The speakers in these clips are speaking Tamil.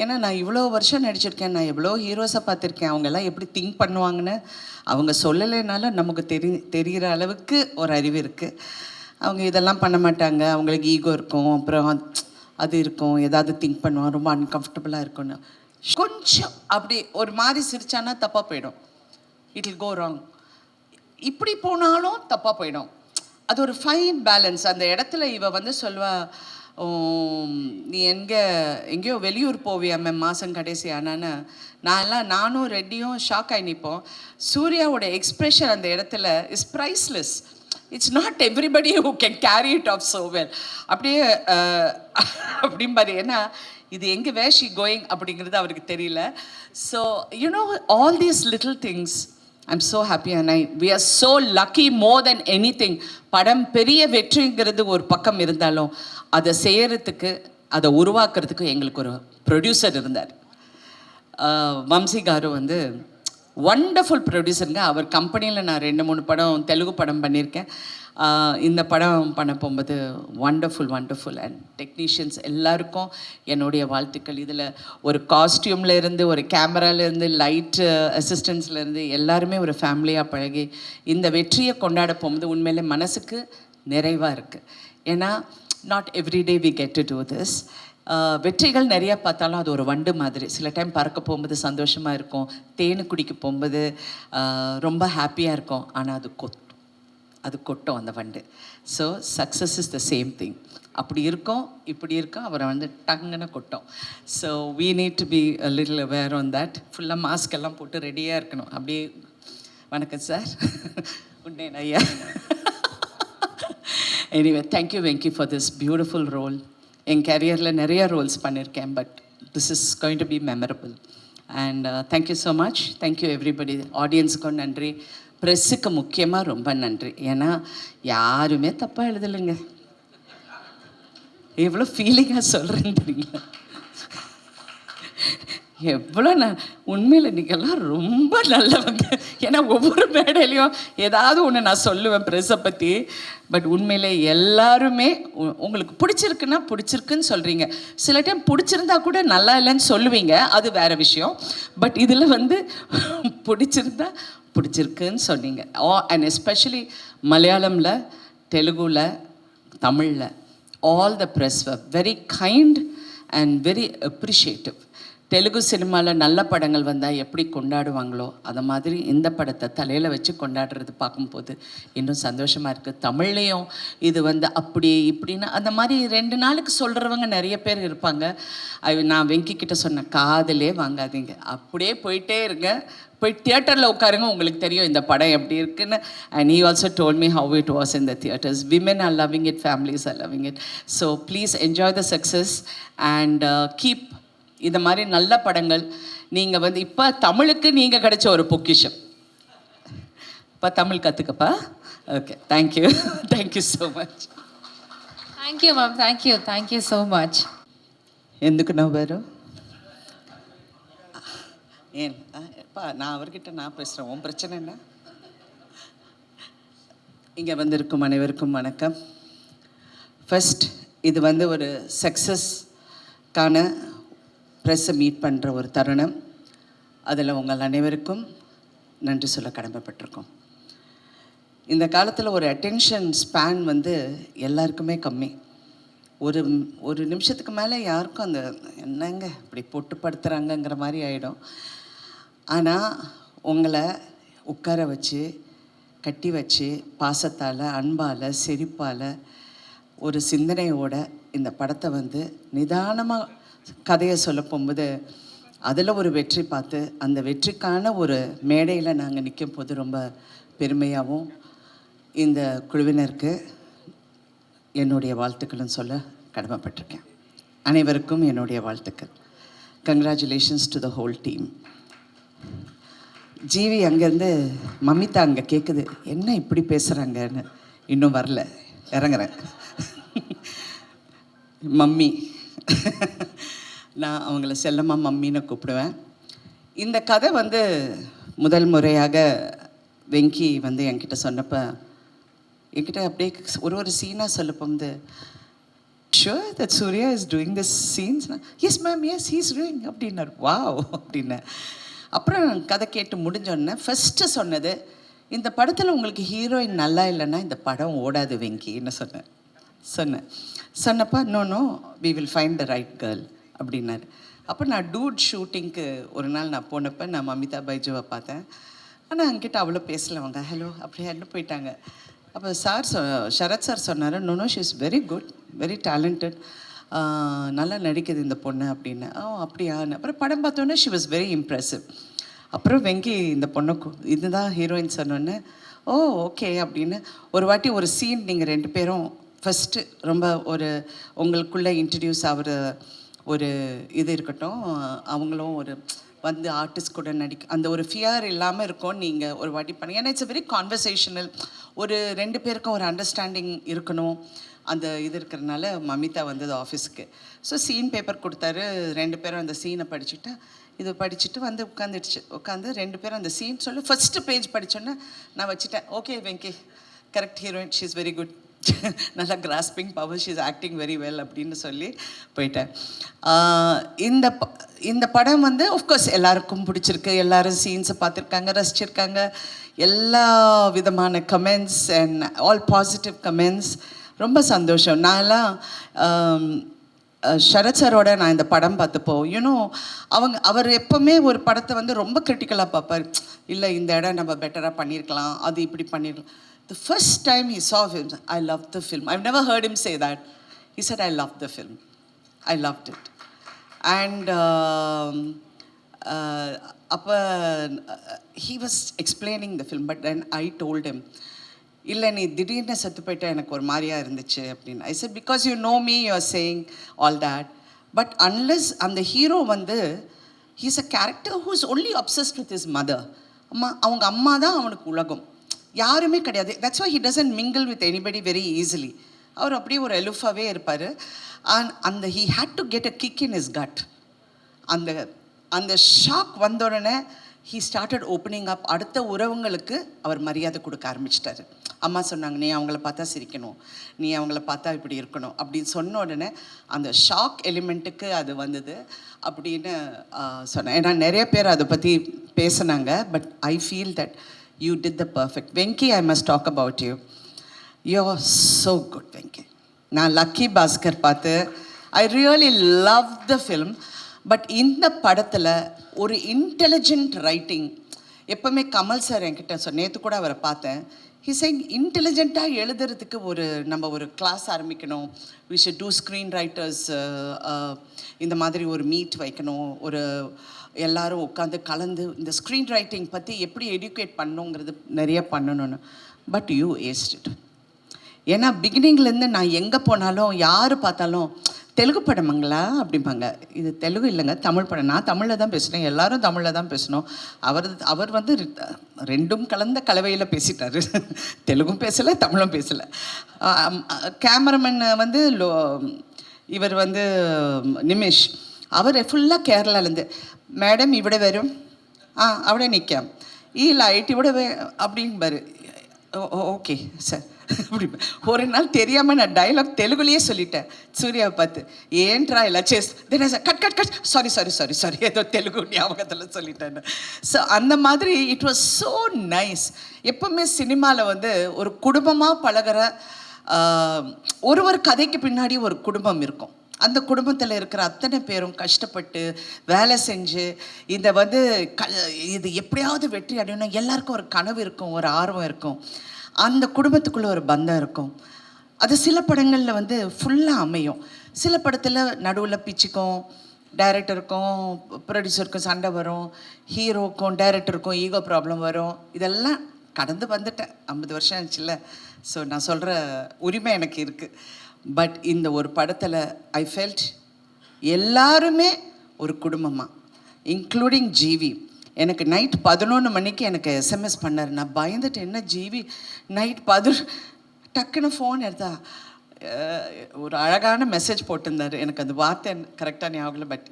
ஏன்னா நான் இவ்வளோ வருஷம் நடிச்சிருக்கேன், நான் எவ்வளோ ஹீரோஸை பார்த்துருக்கேன். அவங்கெல்லாம் எப்படி திங்க் பண்ணுவாங்கன்னு அவங்க சொல்லலைனாலும் நமக்கு தெரிகிற அளவுக்கு ஒரு அறிவு இருக்குது. அவங்க இதெல்லாம் பண்ண மாட்டாங்க, அவங்களுக்கு ஈகோ இருக்கும், அப்புறம் அது இருக்கும், ஏதாவது திங்க் பண்ணுவான், ரொம்ப அன்கம்ஃபர்டபுளாக இருக்கும்னு. கொஞ்சம் அப்படி ஒரு மாதிரி சிரிச்சானா தப்பாக போயிடும், இட் வில் கோ ராங். இப்படி போனாலும் தப்பாக போயிடும். அது ஒரு ஃபைன் பேலன்ஸ். அந்த இடத்துல இவ வந்து சொல்வா, நீ எங்கேயோ வெளியூர் போவியாமே மாதம் கடைசி ஆனான்னு. நானும் ரெட்டியும் ஷாக் ஆகி நிற்போம். சூர்யாவோட எக்ஸ்ப்ரெஷன் அந்த இடத்துல is priceless. It's not everybody who can carry it of so well. அப்படியே அப்படிம்பாரு. ஏன்னா இது எங்கே வேர் ஷி கோயிங் அப்படிங்கிறது அவருக்கு தெரியல. So you know all these little things, I'm so happy and we are so lucky more than anything. படம் பெரிய வெற்றிங்கிறது ஒரு பக்கம் இருந்தாலும் அதை செய்கிறதுக்கு, அதை உருவாக்குறதுக்கு எங்களுக்கு ஒரு ப்ரொடியூசர் இருந்தார். வம்சி காரு வந்து வண்டர்ஃபுல் ப்ரொடியூசருங்க. அவர் கம்பெனியில் நான் 2-3 படம் தெலுங்கு படம் பண்ணியிருக்கேன். இந்த படம் பண்ண போகும்போது வண்டர்ஃபுல் அண்ட் டெக்னீஷியன்ஸ் எல்லாருக்கும் என்னுடைய வாழ்த்துக்கள். இதில் ஒரு காஸ்டியூம்லேருந்து, ஒரு கேமராலேருந்து, லைட்டு அசிஸ்டன்ஸ்லேருந்து எல்லாருமே ஒரு ஃபேமிலியாக பழகி இந்த வெற்றியை கொண்டாட போகும்போது உண்மையிலே மனசுக்கு நிறைவாக இருக்குது. ஏன்னா not every day we get to do this. வெற்றிகள் நிறையா பார்த்தாலும் அது ஒரு வண்டு மாதிரி. சில டைம் பறக்க போகும்போது சந்தோஷமாக இருக்கும், தேனு குடிக்க போகும்போது ரொம்ப ஹாப்பியாக இருக்கும். ஆனால் அது கொட்டும் அந்த வண்டு. So success is the same thing. அப்படி இருக்கும், இப்படி இருக்கும், அவரை வந்து டங்குன்னு கொட்டும். So we need to be a little aware on that. ஃபுல்லாக மாஸ்க் எல்லாம் போட்டு ரெடியாக இருக்கணும். அப்படியே வணக்கம் சார், உண்டேன் ஐயா. Anyway thank you Venky for this beautiful role. என் கேரியரில் நிறைய ரோல்ஸ் பண்ணியிருக்கேன், but this is going to be memorable. And thank you so much. Thank you everybody. ஆடியன்ஸுக்கும் நன்றி, ப்ரெஸ்ஸுக்கு முக்கியமாக ரொம்ப நன்றி. ஏன்னா யாருமே தப்பாக எழுதலைங்க. எவ்வளோ ஃபீலிங்காக சொல்கிறேன்னு தெரியுங்களா? எவ்வளோ உண்மையில் நீங்கள்லாம் ரொம்ப நல்லவங்க. ஏன்னா ஒவ்வொரு மேடையிலையும் ஏதாவது ஒன்று நான் சொல்லுவேன் ப்ரெஸ்ஸை பற்றி. பட் உண்மையிலே எல்லாருமே உங்களுக்கு பிடிச்சிருக்குன்னா பிடிச்சிருக்குன்னு சொல்கிறீங்க. சில டைம் பிடிச்சிருந்தா கூட நல்லா இல்லைன்னு சொல்லுவீங்க, அது வேறு விஷயம். பட் இதில் வந்து பிடிச்சிருந்தா பிடிச்சிருக்குன்னு சொன்னீங்க. அண்ட் எஸ்பெஷலி மலையாளமில், தெலுங்குல, தமிழில் all the press were very kind and very appreciative. Telugu சினிமாவில் நல்ல படங்கள் வந்தால் எப்படி கொண்டாடுவாங்களோ அதை மாதிரி இந்த படத்தை தலையில் வச்சு கொண்டாடுறது பார்க்கும்போது இன்னும் சந்தோஷமாக இருக்குது. தமிழ்லேயும் இது வந்து அப்படி இப்படின்னு அந்த மாதிரி 2 நாளுக்கு சொல்கிறவங்க நிறைய பேர் இருப்பாங்க. நான் வெங்கிக்கிட்ட சொன்ன, காதலே வாங்காதீங்க, அப்படியே போயிட்டே இருங்க, போய் தியேட்டரில் உட்காருங்க, உங்களுக்கு தெரியும் இந்த படம் எப்படி இருக்குன்னு. And he also told me how it was in the theaters. Women are loving it, families are loving it. So please enjoy the success and keep இந்த மாதிரி நல்ல படங்கள். நீங்கள் வந்து இப்போ தமிழுக்கு நீங்கள் கிடைச்ச ஒரு பொக்கிஷம். இப்போ தமிழ் கற்றுக்கப்பா. Okay, thank you. Thank you so much. Thank you ma'am. Thank you so much. ఎందుకు నవ్వారు? ஏன்ப்பா நான் அவர்கிட்ட நான் பேசுகிறேன், உன் பிரச்சனை என்ன? இங்கே வந்திருக்கும் அனைவருக்கும் வணக்கம். ஃபர்ஸ்ட், இது வந்து ஒரு சக்ஸஸ்க்கான ப்ரெஸ்ஸை மீட் பண்ணுற ஒரு தருணம். அதில் உங்கள் அனைவருக்கும் நன்றி சொல்ல கடமைப்பட்டிருக்கோம். இந்த காலத்தில் ஒரு அட்டென்ஷன் ஸ்பேன் வந்து எல்லாருக்குமே கம்மி. ஒரு நிமிஷத்துக்கு மேலே யாருக்கும் அந்த என்னங்க இப்படி பொட்டுப்படுத்துகிறாங்கங்கிற மாதிரி ஆகிடும். ஆனால் உங்களை உட்கார வச்சு, கட்டி வச்சு, பாசத்தால், அன்பால், சிரிப்பால், ஒரு சிந்தனையோட இந்த படத்தை வந்து நிதானமாக கதையை சொல்ல போகும்போது அதில் ஒரு வெற்றி பார்த்து அந்த வெற்றிக்கான ஒரு மேடையில் நாங்கள் நிற்கும் போது ரொம்ப பெருமையாகவும் இந்த குழுவினருக்கு என்னுடைய வாழ்த்துக்களும் சொல்ல கடமைப்பட்டிருக்கேன். அனைவருக்கும் என்னுடைய வாழ்த்துக்கள். Congratulations to the whole team. GV அங்கேருந்து மமிதா அங்கே கேட்குது, என்ன இப்படி பேசுகிறாங்கன்னு. இன்னும் வரல, இறங்குறேன். மம்மி, நான் அவங்கள செல்லமாக மம்மின்னு கூப்பிடுவேன். இந்த கதை வந்து முதல் முறையாக வெங்கி வந்து என்கிட்ட சொன்னப்போ, என்கிட்ட அப்படியே ஒரு சீனாக சொல்லப்போ வந்து sure that Surya is doing this scenes? Yes, ma'am, yes, he's doing. அப்படின்னாரு. வாவ் அப்படின்னேன். அப்புறம் கதை கேட்டு முடிஞ்சோடனே ஃபஸ்ட்டு சொன்னது, இந்த படத்தில் உங்களுக்கு ஹீரோயின் நல்லா இல்லைன்னா இந்த படம் ஓடாது வெங்கின்னு சொன்னேன். சொன்னப்போ no no we will find the right girl அப்படின்னாரு. அப்போ நான் டூட் ஷூட்டிங்க்கு ஒரு நாள் நான் போனப்போ நான் மமிதா பைஜுவை பார்த்தேன். ஆனால் அங்கிட்ட அவ்வளோ பேசல அவங்க, ஹலோ அப்படியான்னு போயிட்டாங்க. அப்போ சரத் சார் சொன்னார், no no she is very good, very talented, நல்லா நடிக்குது இந்த பொண்ணு அப்படின்னு. அப்படியான்னு அப்புறம் படம் பார்த்தோன்னே ஷி வாஸ் வெரி இம்ப்ரெசிவ். அப்புறம் வெங்கி இந்த பொண்ணுக்கு இதுதான் ஹீரோயின் சொன்னோன்னே ஓ ஓகே அப்படின்னு. ஒரு வாட்டி ஒரு சீன் நீங்கள் 2 பேரும் ஃபஸ்ட்டு ரொம்ப ஒரு உங்களுக்குள்ளே இன்ட்ரடியூஸ் ஆகிற ஒரு இது இருக்கட்டும், அவங்களும் ஒரு வந்து ஆர்டிஸ்ட் கூட அந்த ஒரு ஃபியர் இல்லாமல் இருக்கும். நீங்கள் ஒரு வாட்டி பண்ணி, ஏன்னா இட்ஸ் அ வெரி கான்வர்சேஷனல், ஒரு 2 பேருக்கும் ஒரு அண்டர்ஸ்டாண்டிங் இருக்கணும், அந்த இது இருக்கிறதுனால மமிதா வந்தது ஆஃபீஸுக்கு. ஸோ சீன் பேப்பர் கொடுத்தாரு. 2 பேரும் அந்த சீனை படிச்சுட்டா இது படிச்சுட்டு வந்து உட்காந்து 2 பேரும் அந்த சீன் சொல்லி ஃபஸ்ட்டு பேஜ் படித்தோன்னே நான் வச்சுட்டேன், okay Venky correct heroine, she is very good, நல்லா grasping power, she is acting very well அப்படின்னு சொல்லி போயிட்டேன். இந்த படம் வந்து ஆஃப்கோர்ஸ் எல்லாருக்கும் பிடிச்சிருக்கு, எல்லோரும் சீன்ஸை பார்த்துருக்காங்க, ரசிச்சிருக்காங்க, எல்லா விதமான comments and all positive comments. ரொம்ப சந்தோஷம். நான்லாம் சரத் சாரோட நான் இந்த படம் பார்த்தப்போ யூனோ அவர் எப்போவுமே ஒரு படத்தை வந்து ரொம்ப கிரிட்டிக்கலாக பார்ப்பார். இல்லை இந்த இடம் நம்ம பெட்டராக பண்ணியிருக்கலாம், அது இப்படி பண்ணியிருக்கலாம். The first time he saw him, I loved the film. I've never heard him say that. He said, I loved the film. I loved it. And he was explaining the film, but then I told him, இல்லை நீ திடீர்னு செத்து போயிட்டா எனக்கு ஒரு மாதிரியாக இருந்துச்சு அப்படின்னு. I said because you know me you are saying all that, but unless அந்த ஹீரோ வந்து he's a character who is only obsessed with his mother. அவங்க அம்மா தான் அவனுக்கு உலகம், யாருமே கிடையாது. That's why he doesn't mingle with anybody very easily. அவர் அப்படியே ஒரு எலுஃபாகவே இருப்பார். அந்த he had to get a kick in his gut. அந்த ஷாக் வந்த உடனே ஹீ ஸ்டார்டட் ஓப்பனிங் அப். அடுத்த உறவுங்களுக்கு அவர் மரியாதை கொடுக்க ஆரம்பிச்சிட்டாரு. அம்மா சொன்னாங்க, நீ அவங்கள பார்த்தா சிரிக்கணும், நீ அவங்கள பார்த்தா இப்படி இருக்கணும் அப்படின்னு சொன்ன உடனே அந்த ஷாக் எலிமெண்ட்டுக்கு அது வந்தது அப்படின்னு சொன்னேன். ஏன்னா நிறைய பேர் அதை பற்றி பேசினாங்க, but I feel that you did the perfect. Venky, I must talk about you. You are so good Venky. நான் லக்கி பாஸ்கர் பார்த்து I really love the film. பட் இந்த படத்தில் ஒரு இன்டெலிஜென்ட் ரைட்டிங், எப்போவுமே கமல் சார் என்கிட்ட நேற்று கூட அவரை பார்த்தேன், ஹிஸ் இன்டெலிஜென்ட்டாக எழுதுறதுக்கு நம்ம ஒரு கிளாஸ் ஆரம்பிக்கணும், we should do screen writers, இந்த மாதிரி ஒரு மீட் வைக்கணும், ஒரு எல்லாரும் உட்காந்து கலந்து இந்த ஸ்க்ரீன் ரைட்டிங் பற்றி எப்படி எடியூகேட் பண்ணணுங்கிறது நிறைய பண்ணணும்னு. But you ஏஸ்ட் it. ஏன்னா பிகினிங்லேருந்து நான் எங்கே போனாலும் யார் பார்த்தாலும் தெலுங்கு படமுங்களா அப்படிம்பாங்க. இது தெலுங்கு இல்லைங்க, தமிழ் படம். நான் தமிழில் தான் பேசுகிறேன், எல்லோரும் தமிழில் தான் பேசணும். அவர் வந்து 2ம் கலந்த கலவையில் பேசிட்டார். தெலுங்கும் பேசலை, தமிழும் பேசலை. கேமராமேன் வந்து இவர் வந்து நிமிஷ், அவர் ஃபுல்லாக கேரளாலேருந்து, மேடம் இவிட வரும், അവിടെ நிற்காம், லைட் இவிட அப்படிம்பாரு. ஓகே சார் அப்படி. ஒரு நாள் தெரியாமல் நான் டைலாக் தெலுங்குலேயே சொல்லிட்டேன் சூர்யாவை பார்த்து, ஏன்ட்ரா இல்லை chase then cut cut cut sorry sorry sorry sorry ஏதோ தெலுங்கு ஞாபகத்தில் சொல்லிட்டேன். ஸோ அந்த மாதிரி இட் வாஸ் ஸோ நைஸ். எப்போவுமே சினிமாவில் வந்து ஒரு குடும்பமாக பழகிற ஒரு கதைக்கு பின்னாடி ஒரு குடும்பம் இருக்கும். அந்த குடும்பத்தில் இருக்கிற அத்தனை பேரும் கஷ்டப்பட்டு வேலை செஞ்சு இதை வந்து இது எப்படியாவது வெற்றி அடையணும், எல்லாருக்கும் ஒரு கனவு இருக்கும், ஒரு ஆர்வம் இருக்கும், அந்த குடும்பத்துக்குள்ளே ஒரு பந்தம் இருக்கும். அது சில படங்களில் வந்து ஃபுல்லாக அமையும், சில படத்தில் நடுவில் பிச்சுக்கும், டைரக்டருக்கும் ப்ரொடியூசருக்கும் சண்டை வரும், ஹீரோக்கும் டைரக்டருக்கும் ஈகோ ப்ராப்ளம் வரும். இதெல்லாம் கடந்து வந்துட்டேன், 50 வருஷம் ஆச்சுல்ல. ஸோ நான் சொல்கிற உரிமை எனக்கு இருக்குது. பட் இந்த ஒரு படத்தில் ஐ ஃபெல்ட் எல்லாருமே ஒரு குடும்பமாக, இன்க்ளூடிங் ஜிவி. எனக்கு நைட் 11 மணிக்கு எனக்கு எஸ்எம்எஸ் பண்ணார். நான் பயந்துட்டு, என்ன ஜிவி நைட் டக்குன்னு ஃபோன் எடுத்தா ஒரு அழகான மெசேஜ் போட்டிருந்தார். எனக்கு அந்த வார்த்தை கரெக்டாக ஞாபகம் இல்லை, பட்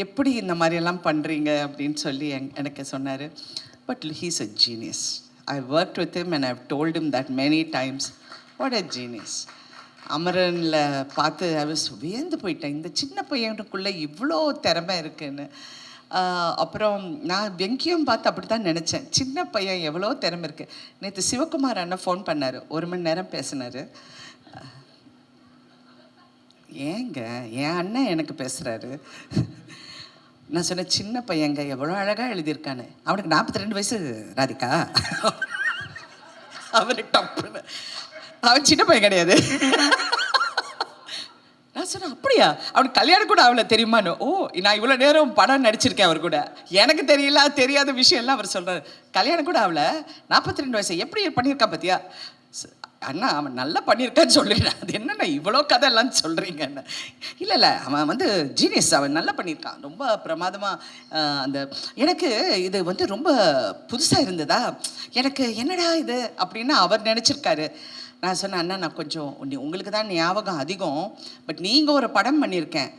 எப்படி இந்த மாதிரியெல்லாம் பண்ணுறீங்க அப்படின்னு சொல்லி எனக்கு சொன்னார். But he's a genius. I worked with him and I have told him that many times. What a genius. அமரனில் பார்த்து வியந்து போயிட்டேன், இந்த சின்ன பையனுக்குள்ளே இவ்வளோ திறமை இருக்குன்னு. அப்புறம் நான் வெங்கியும் பார்த்து அப்படி தான் நினச்சேன், சின்ன பையன் எவ்வளோ திறமை இருக்குது. நேற்று சிவகுமார் அண்ணன் ஃபோன் பண்ணார், 1 மணி நேரம் பேசினார். ஏங்க என் அண்ணன் எனக்கு பேசுகிறாரு. நான் சொன்னேன், சின்ன பையங்க எவ்வளோ அழகாக எழுதியிருக்கானு. அவனுக்கு 42 வயசு ராதிகா. அவரு டப்புன்னு, அவன் சின்ன பையன் கிடையாது. நான் சொன்னேன், அப்படியா, அவனுக்கு கல்யாணம் கூட அவளை தெரியுமான்னு. ஓ, நான் இவ்வளோ நேரம் படம் நடிச்சிருக்கேன் அவர் கூட, எனக்கு தெரியல, தெரியாத விஷயம்லாம் அவர் சொல்கிறார். கல்யாணம் கூட அவளை 42 வயசு எப்படி பண்ணியிருக்கா பார்த்தியா. அண்ணா அவன் நல்லா பண்ணியிருக்கான்னு சொல்லிடுறேன். அது என்னண்ணா இவ்வளோ கதையெல்லாம் சொல்கிறீங்கன்னு. இல்லை அவன் வந்து ஜீனியஸ், அவன் நல்லா பண்ணியிருக்கான், ரொம்ப பிரமாதமாக. அந்த எனக்கு இது வந்து ரொம்ப புதுசாக இருந்ததா, எனக்கு என்னடா இது அப்படின்னு அவர் நினச்சிருக்காரு. நான் சொன்னேன், அண்ணா நான் கொஞ்சம் உங்களுக்கு தான் ஞாபகம் அதிகம், பட் நீங்கள் ஒரு படம் பண்ணியிருக்கேன்,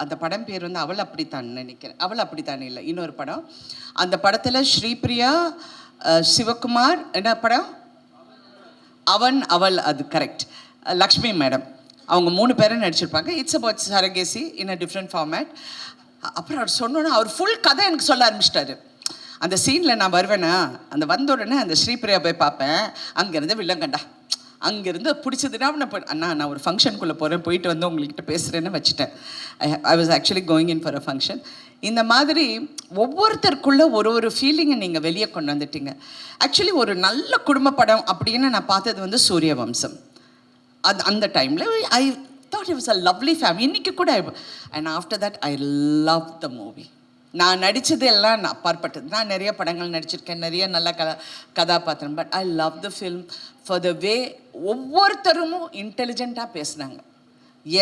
அந்த படம் பேர் வந்து அவள் அப்படித்தான் நினைக்கிறேன். அவள் அப்படித்தான் இல்லை, இன்னொரு படம். அந்த படத்தில் ஸ்ரீபிரியா, சிவகுமார், என்ன படம், அவன் அவள், அது கரெக்ட், லக்ஷ்மி மேடம், அவங்க 3 பேரும் நடிச்சிருப்பாங்க. It's about surrogacy in a different format. அப்புறம் அவர் சொன்னோன்னா அவர் ஃபுல் கதை எனக்கு சொல்ல ஆரம்பிச்சிட்டாரு. அந்த சீனில் நான் வருவேன்னா, அந்த வந்த உடனே அந்த ஸ்ரீபிரியா போய் பார்ப்பேன், அங்கேருந்து வில்லங்கண்டா, அங்கேருந்து பிடிச்சதுன்னா அண்ணா நான் ஒரு ஃபங்க்ஷனுக்குள்ளே போகிறேன், போயிட்டு வந்து உங்கள்கிட்ட பேசுகிறேன்னு வச்சுட்டேன். I was actually going in for a function. இந்த மாதிரி ஒவ்வொருத்தருக்குள்ளே ஒரு ஃபீலிங்கை நீங்கள் வெளியே கொண்டு வந்துட்டீங்க. ஆக்சுவலி ஒரு நல்ல குடும்ப படம் அப்படின்னு நான் பார்த்தது வந்து சூரியவம்சம். அந்த டைமில் I thought it was a lovely family. இன்றைக்கி கூட and after that I love the movie. நான் நடித்தது எல்லாம் நான் அப்பாற்பட்டது. நான் நிறைய படங்கள் நடிச்சிருக்கேன், நிறைய நல்ல கதாபாத்திரம். But I love the film for the way ஒவ்வொருத்தரும் இன்டெலிஜென்ட்டாக பேசுனாங்க,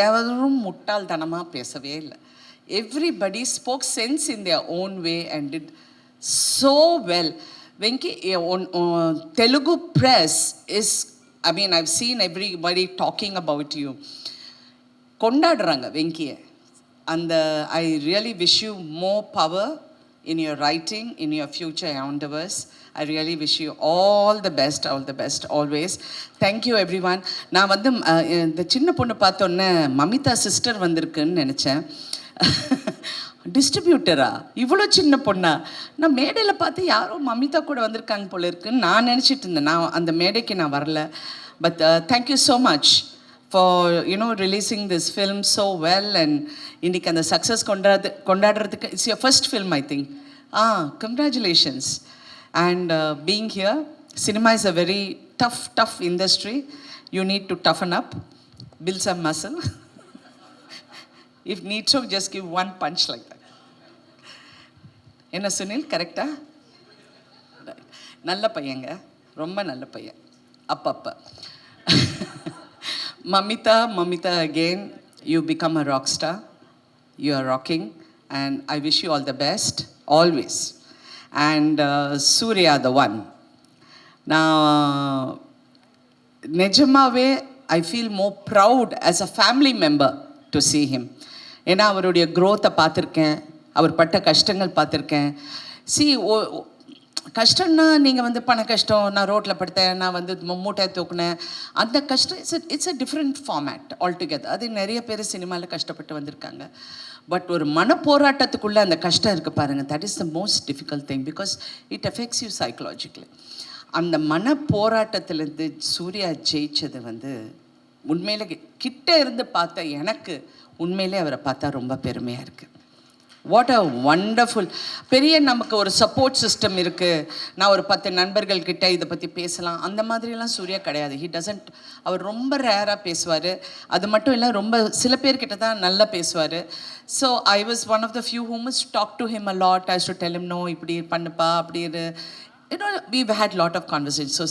எவரும் முட்டாள்தனமாக பேசவே இல்லை. Everybody spoke sense in their own way and did so well. Venki, Telugu press is, I mean, I've seen everybody talking about you. கொண்டாடுறாங்க வெங்கியை. And I really wish you more power in your writing, in your future endeavors. I really wish you all the best always. Thank you everyone. நான் வந்து இந்த சின்ன பொண்ணு பார்த்தோன்னே மமிதா சிஸ்டர் வந்திருக்குன்னு நினச்சேன். டிஸ்ட்ரிபியூட்டரா, இவ்வளோ சின்ன பொண்ணா? நான் மேடையில் பார்த்து யாரோ மமிதா கூட வந்திருக்காங்க போல இருக்குன்னு நான் நினச்சிட்டு இருந்தேன். நான் அந்த மேடைக்கு நான் வரல. But thank you so much for releasing this film so well. And இன்றைக்கி அந்த சக்ஸஸ் கொண்டாடுறதுக்கு it's your first film I think. Congratulations. And being here, cinema is a very tough industry. You need to toughen up, build some muscle. If need to, just give one punch like that. என்ன சுனில், கரெக்டா? நல்ல பையங்க, ரொம்ப நல்ல பையன். அப்பப்போ Mamitha again, you become a rock star. You are rocking and I wish you all the best always. And Surya the one. நான் நிஜமாவே I feel more proud as a family member to see him. ஏன்னா அவருடைய க்ரோத்தை பார்த்துருக்கேன், அவர் பட்ட கஷ்டங்கள் பார்த்துருக்கேன். கஷ்டம்னா நீங்கள் வந்து பண கஷ்டம், நான் ரோட்டில் படுத்தேன், நான் வந்து மூட்டையை தூக்குனேன், அந்த கஷ்டம் it's a different format altogether. அது நிறைய பேர் சினிமாவில் கஷ்டப்பட்டு வந்திருக்காங்க. பட் ஒரு மனப்போராட்டத்துக்குள்ளே அந்த கஷ்டம் இருக்குது பாருங்கள், that is the most difficult thing because it affects you psychologically. அந்த மனப்போராட்டத்திலேருந்து சூர்யா ஜெயிச்சது வந்து உண்மையிலே கிட்ட இருந்து பார்த்த எனக்கு உண்மையிலே அவரை பார்த்தா ரொம்ப பெருமையாக இருக்குது. வாட் அ வண்டர்ஃபுல், பெரிய நமக்கு ஒரு சப்போர்ட் சிஸ்டம் இருக்குது. நான் ஒரு 10 நண்பர்கள்கிட்ட இதை பற்றி பேசலாம், அந்த மாதிரிலாம் சூர்யா கிடையாது. ஹி டசன்ட், அவர் ரொம்ப ரேராக பேசுவார். அது மட்டும் இல்லை, ரொம்ப சில பேர்கிட்ட தான் நல்லா பேசுவார். So I was one of the few whom is talk to him a lot. I do tell him no, இப்படி பண்ணுப்பா, அப்படி we've had lot of conversations. So